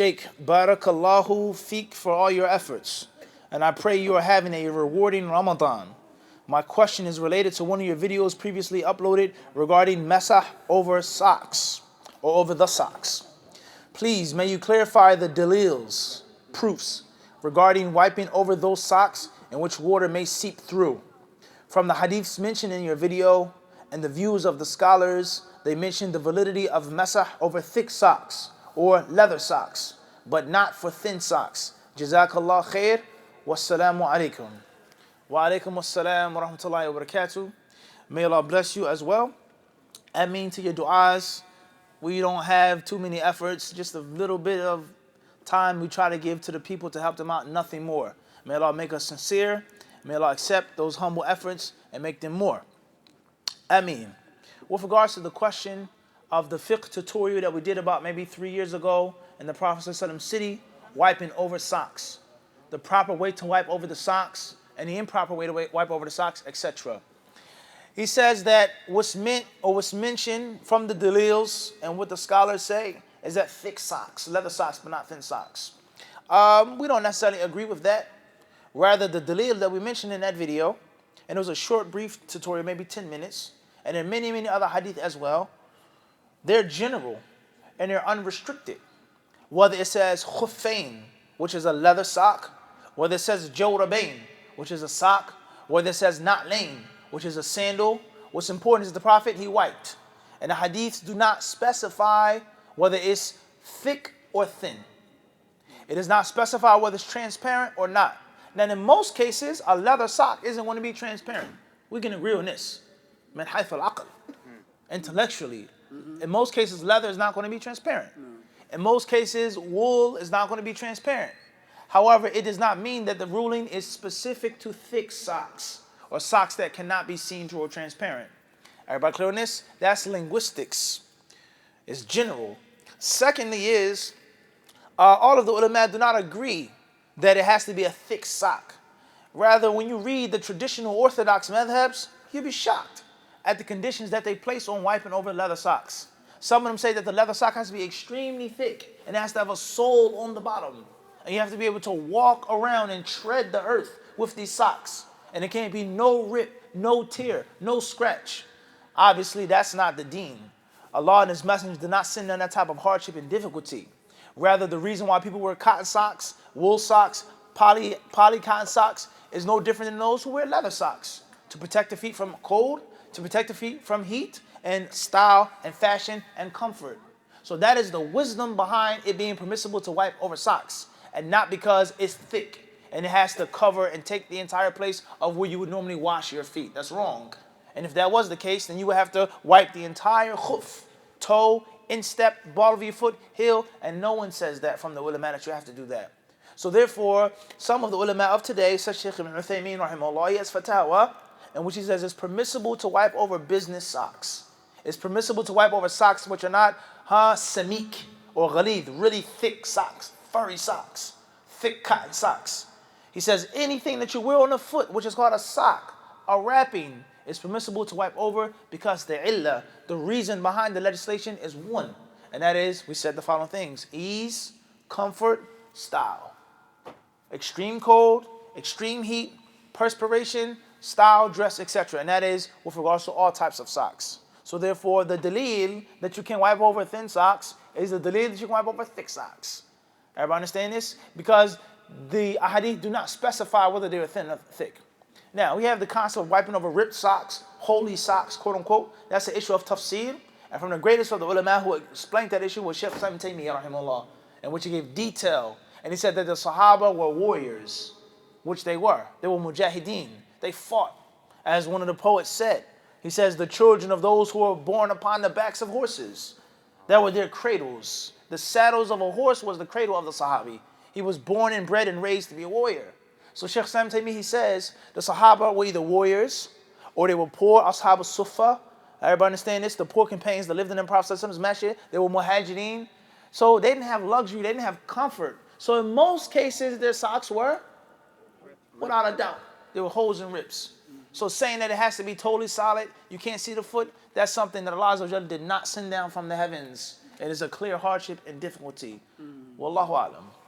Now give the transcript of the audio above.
Sheikh, Barakallahu Feek for all your efforts, and I pray you are having a rewarding Ramadan. My question is related to one of your videos previously uploaded regarding masah over socks, or over the socks. Please, may you clarify the dalils, proofs, regarding wiping over those socks in which water may seep through. From the hadiths mentioned in your video and the views of the scholars, they mention the validity of masah over thick socks or leather socks, but not for thin socks. Jazakallah khair. Wassalamu alaikum. Wa alaikum assalam wa rahmatullahi wa barakatuh. May Allah bless you as well. Ameen to your du'as. We don't have too many efforts, just a little bit of time we try to give to the people to help them out, nothing more. May Allah make us sincere. May Allah accept those humble efforts and make them more. Ameen. With regards to the question of the fiqh tutorial that we did about maybe 3 years ago in the Prophet ﷺ city, wiping over socks, the proper way to wipe over the socks and the improper way to wipe over the socks, etc. He says that what's meant or what's mentioned from the dalils and what the scholars say is that thick socks, leather socks, but not thin socks. We don't necessarily agree with that. Rather, the dalil that we mentioned in that video, and it was a short, brief tutorial, maybe 10 minutes, and there are many, many other hadith as well, they're general and they're unrestricted. Whether it says khuffain, which is a leather sock, whether it says jawrabain, which is a sock, whether it says na'lain, which is a sandal, what's important is the Prophet, he wiped. And the hadiths do not specify whether it's thick or thin. It does not specify whether it's transparent or not. Now, in most cases, a leather sock isn't going to be transparent. We can agree on this. Min hayth al-aql. Intellectually. In most cases, leather is not going to be transparent. In most cases, wool is not going to be transparent. However, it does not mean that the ruling is specific to thick socks or socks that cannot be seen through or transparent. Everybody clear on this? That's linguistics. It's general. Secondly is, all of the ulama do not agree that it has to be a thick sock. Rather, when you read the traditional orthodox madhabs, you'll be shocked at the conditions that they place on wiping over leather socks. Some of them say that the leather sock has to be extremely thick and it has to have a sole on the bottom. And you have to be able to walk around and tread the earth with these socks. And it can't be no rip, no tear, no scratch. Obviously, that's not the deen. Allah and His Messenger did not send down that type of hardship and difficulty. Rather, the reason why people wear cotton socks, wool socks, poly cotton socks is no different than those who wear leather socks. To protect the feet from cold, to protect the feet from heat, and style, and fashion, and comfort. So that is the wisdom behind it being permissible to wipe over socks. And not because it's thick and it has to cover and take the entire place of where you would normally wash your feet. That's wrong. And if that was the case, then you would have to wipe the entire khuf, toe, instep, ball of your foot, heel, and no one says that from the ulama that you have to do that. So therefore, some of the ulama of today, such Shaykh Ibn Uthaymeen, rahimahullah, he has fatwa, in which he says it's permissible to wipe over business socks. It's permissible to wipe over socks which are not samik or ghalid, really thick socks, furry socks, thick cotton socks. He says anything that you wear on the foot, which is called a sock, a wrapping, is permissible to wipe over because the illah, the reason behind the legislation is one. And that is, we said the following things: ease, comfort, style. Extreme cold, extreme heat, perspiration, style, dress, etc. And that is with regards to all types of socks. So therefore, the dalil that you can wipe over thin socks is the dalil that you can wipe over thick socks. Everybody understand this? Because the ahadith do not specify whether they are thin or thick. Now, we have the concept of wiping over ripped socks, holy socks, quote unquote. That's the issue of tafsir. And from the greatest of the ulama who explained that issue was Shaykh Ibn Taymiyyah, rahimahullah, in which he gave detail. And he said that the Sahaba were warriors, which they were. They were mujahideen. They fought. As one of the poets said, he says, the children of those who were born upon the backs of horses, that were their cradles. The saddles of a horse was the cradle of the Sahabi. He was born and bred and raised to be a warrior. So Shaykh Islam Taymiyyah, he says, the Sahaba were either warriors or they were poor, Ashab al-Suffah. Everybody understand this? The poor companions that lived in the Prophet's masjid, they were muhajirin. So they didn't have luxury, they didn't have comfort. So in most cases, their socks were, without a doubt, there were holes and rips. So saying that it has to be totally solid, you can't see the foot, that's something that Allah Azza wa Jalla did not send down from the heavens. It is a clear hardship and difficulty. Wallahu a'lam.